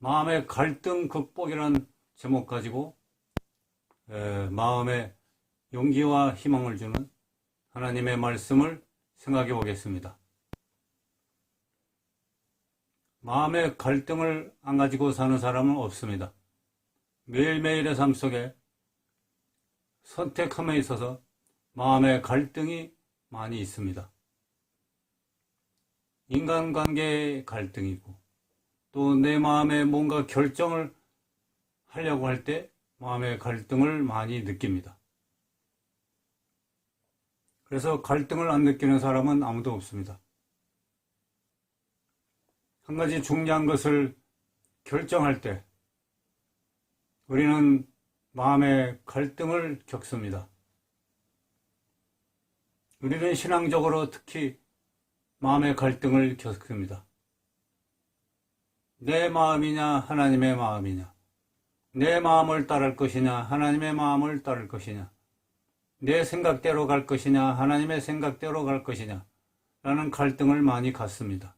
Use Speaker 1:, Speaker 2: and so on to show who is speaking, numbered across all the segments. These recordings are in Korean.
Speaker 1: 마음의 갈등 극복이라는 제목 가지고 마음에 용기와 희망을 주는 하나님의 말씀을 생각해 보겠습니다. 마음의 갈등을 안 가지고 사는 사람은 없습니다. 매일매일의 삶 속에 선택함에 있어서 마음의 갈등이 많이 있습니다. 인간관계의 갈등이고 또 내 마음에 뭔가 결정을 하려고 할 때 마음의 갈등을 많이 느낍니다. 그래서 갈등을 안 느끼는 사람은 아무도 없습니다. 한 가지 중요한 것을 결정할 때 우리는 마음의 갈등을 겪습니다. 우리는 신앙적으로 특히 마음의 갈등을 겪습니다. 내 마음이냐 하나님의 마음이냐, 내 마음을 따를 것이냐 하나님의 마음을 따를 것이냐, 내 생각대로 갈 것이냐 하나님의 생각대로 갈 것이냐 라는 갈등을 많이 갖습니다.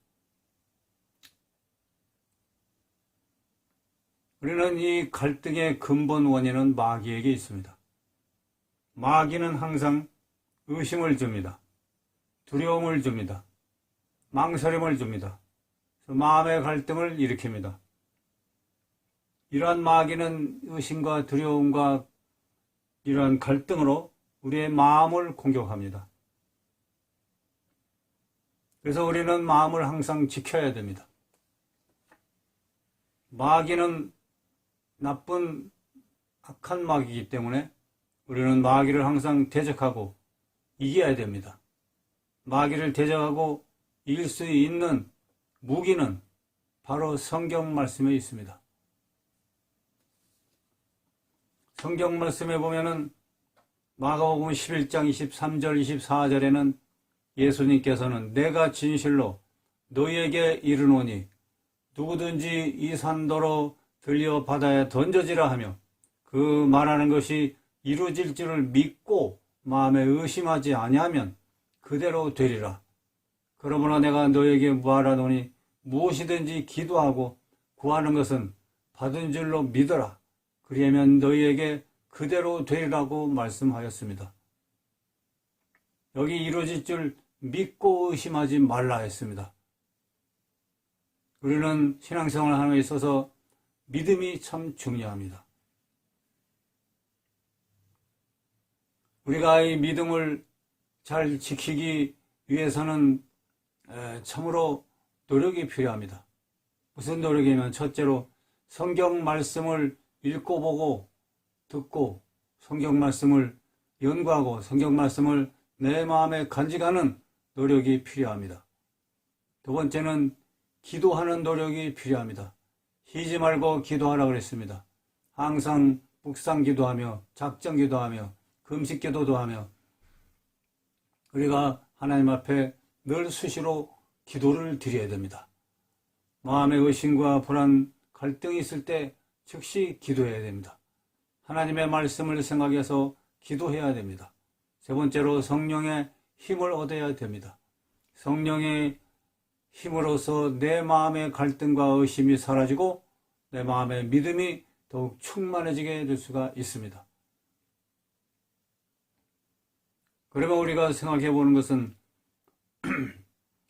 Speaker 1: 우리는 이 갈등의 근본 원인은 마귀에게 있습니다. 마귀는 항상 의심을 줍니다. 두려움을 줍니다. 망설임을 줍니다. 마음의 갈등을 일으킵니다. 이러한 마귀는 의심과 두려움과 이러한 갈등으로 우리의 마음을 공격합니다. 그래서 우리는 마음을 항상 지켜야 됩니다. 마귀는 나쁜 악한 마귀이기 때문에 우리는 마귀를 항상 대적하고 이겨야 됩니다. 마귀를 대적하고 이길 수 있는 무기는 바로 성경 말씀에 있습니다. 성경 말씀에 보면은 마가복음 11장 23절 24절에는 예수님께서는 내가 진실로 너희에게 이르노니 누구든지 이 산도로 들려 바다에 던져지라 하며 그 말하는 것이 이루어질 줄을 믿고 마음에 의심하지 아니하면 그대로 되리라. 그러므로 내가 너에게 무하라노니 무엇이든지 기도하고 구하는 것은 받은 줄로 믿어라. 그리하면 너희에게 그대로 되리라고 말씀하였습니다. 여기 이루어질 줄 믿고 의심하지 말라 했습니다. 우리는 신앙생활 하는 데 있어서 믿음이 참 중요합니다. 우리가 이 믿음을 잘 지키기 위해서는 참으로 노력이 필요합니다. 무슨 노력이냐면 첫째로 성경 말씀을 읽고 보고 듣고 성경 말씀을 연구하고 성경 말씀을 내 마음에 간직하는 노력이 필요합니다. 두 번째는 기도하는 노력이 필요합니다. 쉬지 말고 기도하라 그랬습니다. 항상 묵상 기도하며 작정 기도하며 금식 기도도 하며 우리가 하나님 앞에 늘 수시로 기도를 드려야 됩니다. 마음의 의심과 불안, 갈등이 있을 때 즉시 기도해야 됩니다. 하나님의 말씀을 생각해서 기도해야 됩니다. 세 번째로 성령의 힘을 얻어야 됩니다. 성령의 힘으로써 내 마음의 갈등과 의심이 사라지고 내 마음의 믿음이 더욱 충만해지게 될 수가 있습니다. 그러면 우리가 생각해 보는 것은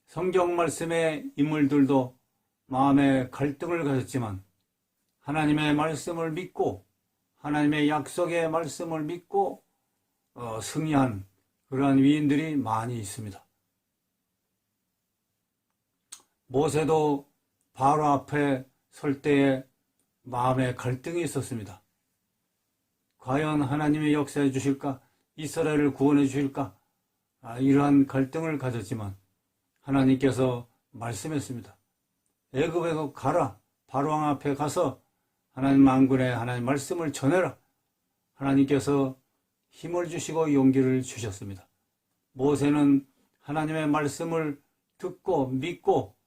Speaker 1: 성경 말씀의 인물들도 마음의 갈등을 가졌지만 하나님의 말씀을 믿고 하나님의 약속의 말씀을 믿고 승리한 그러한 위인들이 많이 있습니다. 모세도 바로 앞에 설 때에 마음의 갈등이 있었습니다. 과연 하나님이 역사해 주실까? 이스라엘을 구원해 주실까? 이러한 갈등을 가졌지만 하나님께서 말씀했습니다. 애굽에 가라. 바로왕 앞에 가서 하나님 만군의 하나님 말씀을 전해라. 하나님께서 힘을 주시고 용기를 주셨습니다. 모세는 하나님의 말씀을 듣고 믿고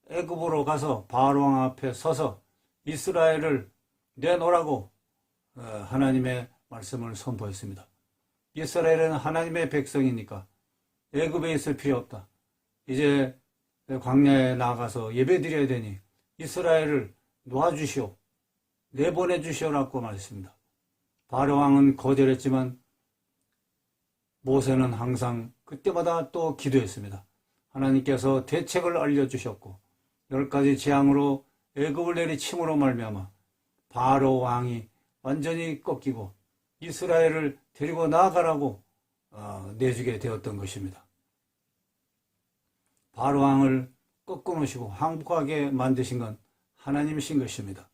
Speaker 1: 애굽으로 가서 바로왕 앞에 서서 이스라엘을 내놓으라고 하나님의 말씀을 선포했습니다. 이스라엘은 하나님의 백성이니까 애굽에 있을 필요 없다. 이제 광야에 나가서 예배드려야 되니 이스라엘을 놔주시오, 내보내주시오라고 말했습니다. 바로왕은 거절했지만 모세는 항상 그때마다 또 기도했습니다. 하나님께서 대책을 알려주셨고 10가지 재앙으로 애굽을 내리침으로 말미암아 바로 왕이 완전히 꺾이고 이스라엘을 데리고 나가라고 내주게 되었던 것입니다. 바로 왕을 꺾어놓으시고 항복하게 만드신 건 하나님이신 것입니다.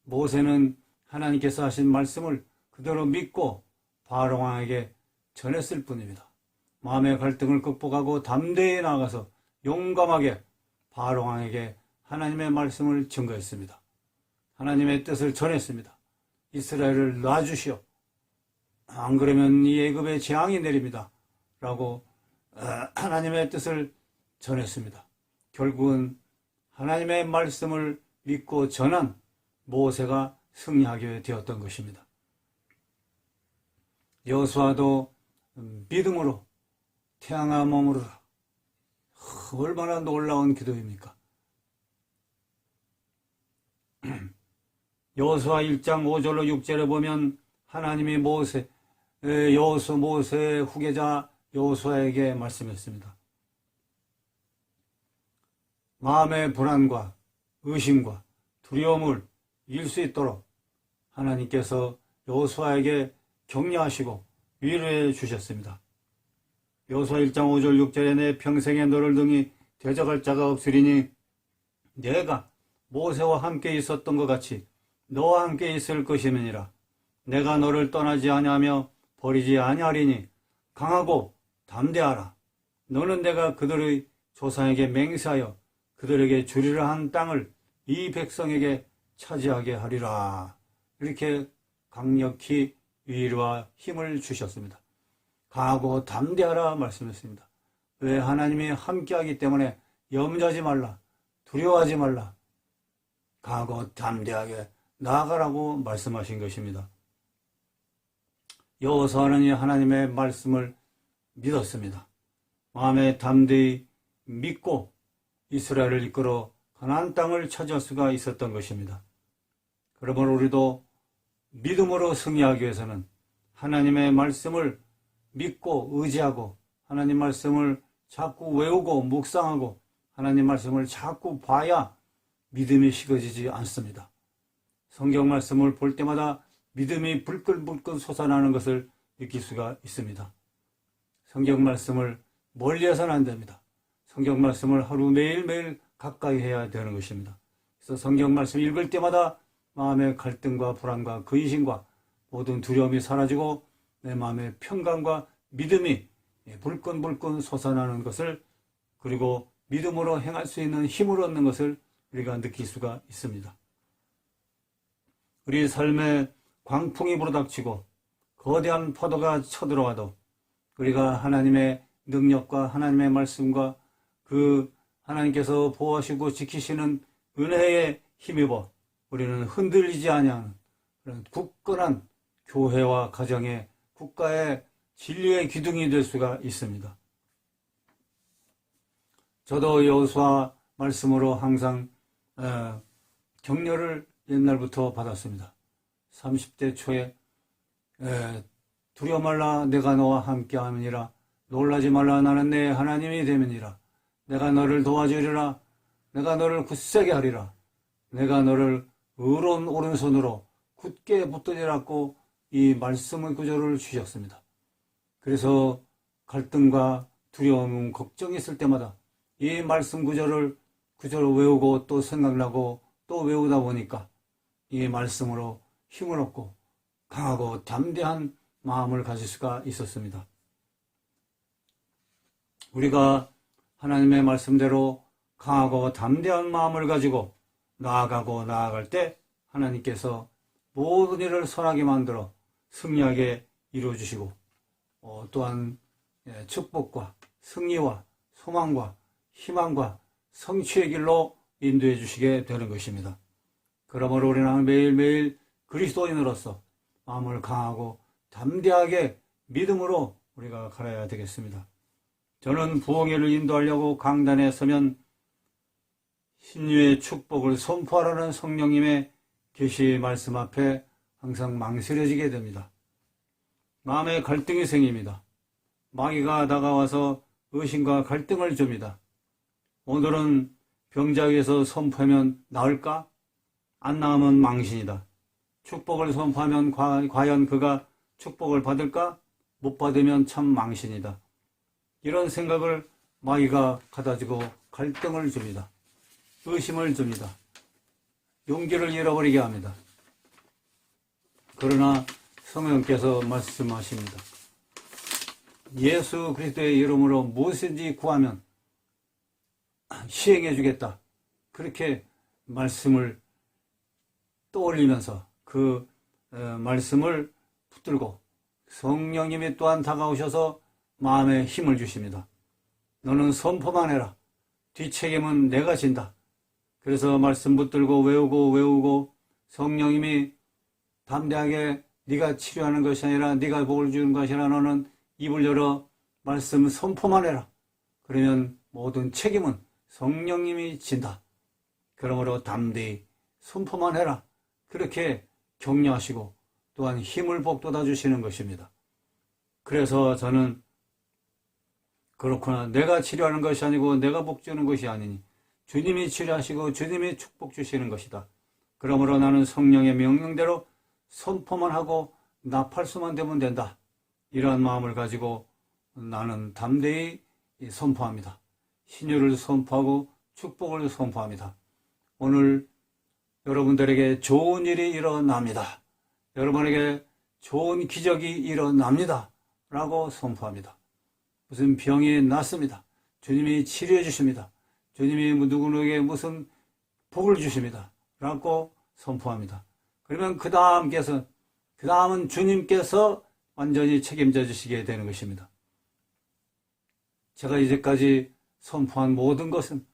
Speaker 1: 모세는 하나님께서 하신 말씀을 그대로 믿고 바로 왕에게 전했을 뿐입니다. 마음의 갈등을 극복하고 담대히 나아가서 용감하게 바로 왕에게 하나님의 말씀을 증거했습니다. 하나님의 뜻을 전했습니다. 이스라엘을 놔주시오. 안 그러면 이 애굽에 재앙이 내립니다. 라고 하나님의 뜻을 전했습니다. 결국은 하나님의 말씀을 믿고 전한 모세가 승리하게 되었던 것입니다. 여호수아도 믿음으로 태양아 머무르라. 얼마나 놀라운 기도입니까? 여호수아 1장 5절로 6절에 보면 하나님이 모세의 후계자 여호수아에게 말씀했습니다. 마음의 불안과 의심과 두려움을 이길 수 있도록 하나님께서 여호수아에게 격려하시고 위로해 주셨습니다. 여호수아 1장 5절 6절에 내 평생에 너를 등이 대적할 자가 없으리니 내가 모세와 함께 있었던 것 같이 너와 함께 있을 것임이니라. 내가 너를 떠나지 아니하며 버리지 아니하리니 강하고 담대하라. 너는 내가 그들의 조상에게 맹세하여 그들에게 주리라 한 땅을 이 백성에게 차지하게 하리라. 이렇게 강력히 위로와 힘을 주셨습니다. 강하고 담대하라 말씀했습니다. 왜? 하나님이 함께하기 때문에 염려하지 말라, 두려워하지 말라, 강하고 담대하게 나아가라고 말씀하신 것입니다. 여호수아는 이 하나님의 말씀을 믿었습니다. 마음에 담대히 믿고 이스라엘을 이끌어 가나안 땅을 차지할 수가 있었던 것입니다. 그러므로 우리도 믿음으로 승리하기 위해서는 하나님의 말씀을 믿고 의지하고 하나님 말씀을 자꾸 외우고 묵상하고 하나님 말씀을 자꾸 봐야 믿음이 식어지지 않습니다. 성경 말씀을 볼 때마다 믿음이 불끈불끈 솟아나는 것을 느낄 수가 있습니다. 성경 말씀을 멀리해서는 안 됩니다. 성경 말씀을 하루 매일매일 가까이 해야 되는 것입니다. 그래서 성경 말씀 읽을 때마다 마음의 갈등과 불안과 근심과 모든 두려움이 사라지고 내 마음의 평강과 믿음이 불끈불끈 솟아나는 것을, 그리고 믿음으로 행할 수 있는 힘을 얻는 것을 우리가 느낄 수가 있습니다. 우리 삶에 광풍이 불어닥치고 거대한 파도가 쳐들어와도 우리가 하나님의 능력과 하나님의 말씀과 그 하나님께서 보호하시고 지키시는 은혜에 힘입어 우리는 흔들리지 아니하는 그런 굳건한 교회와 가정의 국가의 진리의 기둥이 될 수가 있습니다. 저도 여호수아 말씀으로 항상 격려를 옛날부터 받았습니다. 30대 초에 두려워 말라 내가 너와 함께함이니라. 놀라지 말라 나는 내 하나님이 됨이니라. 내가 너를 도와주리라. 내가 너를 굳세게 하리라. 내가 너를 의로운 오른손으로 굳게 붙들리라고 이 말씀의 구절을 주셨습니다. 그래서 갈등과 두려움, 걱정이 있을 때마다 이 말씀 구절을 외우고 또 생각나고 또 외우다 보니까 이 말씀으로 힘을 얻고 강하고 담대한 마음을 가질 수가 있었습니다. 우리가 하나님의 말씀대로 강하고 담대한 마음을 가지고 나아갈 때 하나님께서 모든 일을 선하게 만들어 승리하게 이루어주시고 또한 축복과 승리와 소망과 희망과 성취의 길로 인도해 주시게 되는 것입니다. 그러므로 우리는 매일매일 그리스도인으로서 마음을 강하고 담대하게 믿음으로 우리가 갈아야 되겠습니다. 저는 부흥회를 인도하려고 강단에 서면 신유의 축복을 선포하라는 성령님의 계시 말씀 앞에 항상 망설여지게 됩니다. 마음의 갈등이 생깁니다. 마귀가 다가와서 의심과 갈등을 줍니다. 오늘은 병자 위에서 선포하면 나을까? 안 나으면 망신이다. 축복을 선포하면 과연 그가 축복을 받을까? 못 받으면 참 망신이다. 이런 생각을 마귀가 가다주고 갈등을 줍니다. 의심을 줍니다. 용기를 잃어버리게 합니다. 그러나 성령께서 말씀하십니다. 예수 그리스도의 이름으로 무엇인지 구하면 시행해 주겠다. 그렇게 말씀을 떠올리면서 그 말씀을 붙들고 성령님이 또한 다가오셔서 마음에 힘을 주십니다. 너는 선포만 해라. 뒷책임은 내가 진다. 그래서 말씀 붙들고 외우고 성령님이 담대하게 네가 치료하는 것이 아니라 네가 복을 주는 것이라 너는 입을 열어 말씀 선포만 해라. 그러면 모든 책임은 성령님이 진다. 그러므로 담대히 선포만 해라. 그렇게 격려하시고 또한 힘을 북돋아 주시는 것입니다. 그래서 저는 그렇구나. 내가 치료하는 것이 아니고 내가 복 주는 것이 아니니 주님이 치료하시고 주님이 축복 주시는 것이다. 그러므로 나는 성령의 명령대로 선포만 하고 나팔수만 되면 된다. 이러한 마음을 가지고 나는 담대히 선포합니다. 신유를 선포하고 축복을 선포합니다. 오늘 여러분들에게 좋은 일이 일어납니다. 여러분에게 좋은 기적이 일어납니다. 라고 선포합니다. 무슨 병이 났습니다. 주님이 치료해 주십니다. 주님이 누구에게 무슨 복을 주십니다. 라고 선포합니다. 그러면 그 다음은 주님께서 완전히 책임져 주시게 되는 것입니다. 제가 이제까지 선포한 모든 것은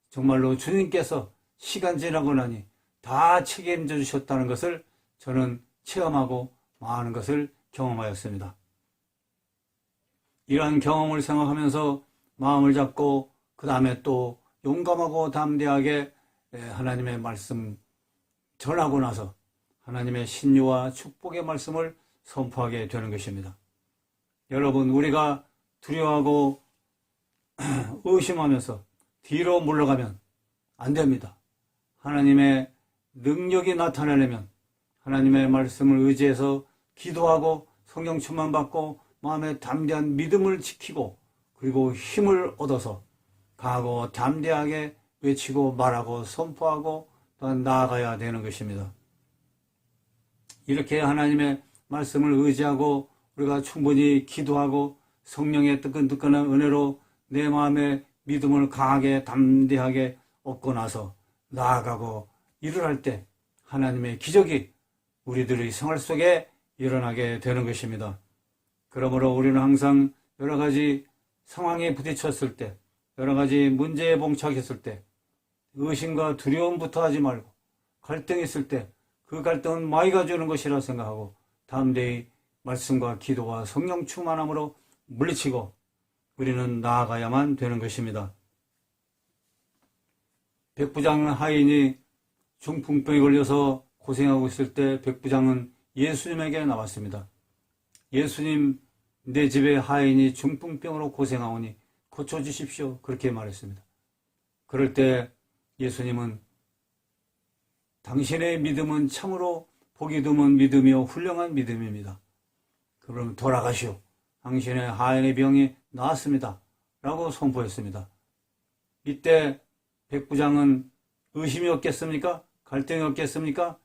Speaker 1: 정말로 주님께서 시간 지나고 나니 다 책임져 주셨다는 것을 저는 체험하고 많은 것을 경험하였습니다. 이러한 경험을 생각하면서 마음을 잡고 그 다음에 또 용감하고 담대하게 하나님의 말씀 전하고 나서 하나님의 신유와 축복의 말씀을 선포하게 되는 것입니다. 여러분, 우리가 두려워하고 의심하면서 뒤로 물러가면 안 됩니다. 하나님의 능력이 나타나려면 하나님의 말씀을 의지해서 기도하고 성령 충만 받고 마음에 담대한 믿음을 지키고 그리고 힘을 얻어서 강하고 담대하게 외치고 말하고 선포하고 또한 나아가야 되는 것입니다. 이렇게 하나님의 말씀을 의지하고 우리가 충분히 기도하고 성령의 뜨끈뜨끈한 은혜로 내 마음의 믿음을 강하게 담대하게 얻고 나서 나아가고 일을 할 때 하나님의 기적이 우리들의 생활 속에 일어나게 되는 것입니다. 그러므로 우리는 항상 여러 가지 상황에 부딪혔을 때, 여러 가지 문제에 봉착했을 때 의심과 두려움부터 하지 말고 갈등이 있을 때 그 갈등은 마귀가 주는 것이라 생각하고 담대히 말씀과 기도와 성령 충만함으로 물리치고 우리는 나아가야만 되는 것입니다. 백부장 하인이 중풍병에 걸려서 고생하고 있을 때 백부장은 예수님에게 나왔습니다. 예수님, 내 집에 하인이 중풍병으로 고생하오니 고쳐주십시오. 그렇게 말했습니다. 그럴 때 예수님은 당신의 믿음은 참으로 보기 드문 믿음이요 훌륭한 믿음입니다. 그럼 돌아가시오. 당신의 하인의 병이 나았습니다. 라고 선포했습니다. 이때 백부장은 의심이 없겠습니까? 갈등이 없겠습니까?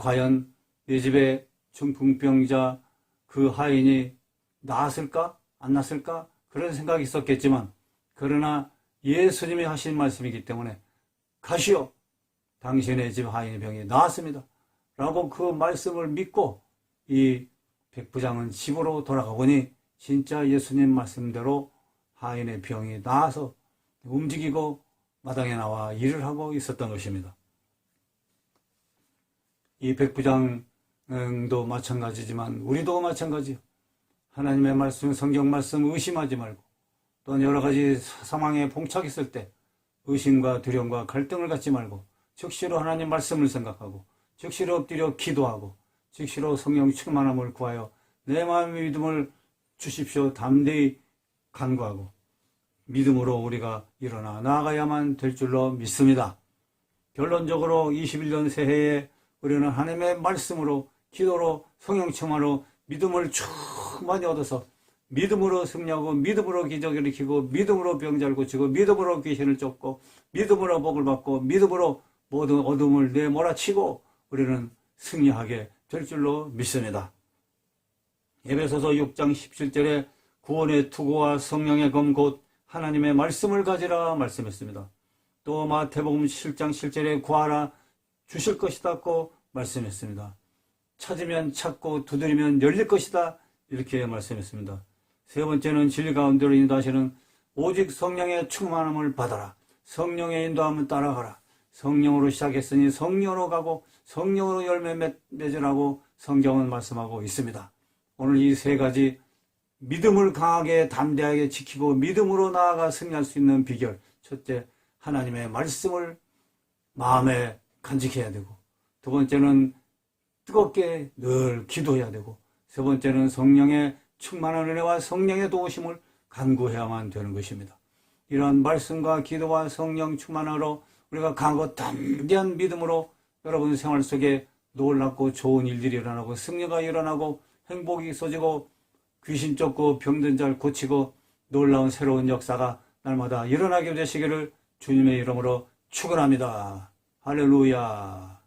Speaker 1: 과연 내 집에 중풍병자 그 하인이 나았을까? 안 나았을까? 그런 생각이 있었겠지만 그러나 예수님이 하신 말씀이기 때문에 가시오. 당신의 집 하인의 병이 나았습니다. 라고 그 말씀을 믿고 이 백부장은 집으로 돌아가보니 진짜 예수님 말씀대로 하인의 병이 나아서 움직이고 마당에 나와 일을 하고 있었던 것입니다. 이 백부장도 마찬가지지만 우리도 마찬가지요. 하나님의 말씀, 성경 말씀 의심하지 말고 또는 여러 가지 상황에 봉착했을 때 의심과 두려움과 갈등을 갖지 말고 즉시로 하나님 말씀을 생각하고 즉시로 엎드려 기도하고 즉시로 성령 충만함을 구하여 내 마음의 믿음을 주십시오. 담대히 간구하고 믿음으로 우리가 일어나 나아가야만 될 줄로 믿습니다. 결론적으로 21년 새해에 우리는 하나님의 말씀으로 기도로 성령 충만으로 믿음을 충만히 얻어서 믿음으로 승리하고 믿음으로 기적을 일으키고 믿음으로 병자를 고치고 믿음으로 귀신을 쫓고 믿음으로 복을 받고 믿음으로 모든 어둠을 내몰아치고 우리는 승리하게 될 줄로 믿습니다. 에베소서 6장 17절에 구원의 투구와 성령의 검 곧 하나님의 말씀을 가지라 말씀했습니다. 또 마태복음 7장 7절에 구하라 주실 것이다고 말씀했습니다. 찾으면 찾고 두드리면 열릴 것이다 이렇게 말씀했습니다. 세 번째는 진리 가운데로 인도하시는 오직 성령의 충만함을 받아라. 성령의 인도함을 따라가라. 성령으로 시작했으니 성령으로 가고 성령으로 열매 맺으라고 성경은 말씀하고 있습니다. 오늘 이 세 가지 믿음을 강하게 담대하게 지키고 믿음으로 나아가 승리할 수 있는 비결. 첫째, 하나님의 말씀을 마음에 간직해야 되고, 두 번째는 뜨겁게 늘 기도해야 되고, 세 번째는 성령의 충만한 은혜와 성령의 도우심을 간구해야만 되는 것입니다. 이러한 말씀과 기도와 성령 충만으로 우리가 강하고 담대한 믿음으로 여러분 생활 속에 놀랍고 좋은 일들이 일어나고 승리가 일어나고 행복이 있어지고 귀신 쫓고 병든 자를 고치고 놀라운 새로운 역사가 날마다 일어나게 되시기를 주님의 이름으로 축원합니다. 할렐루야.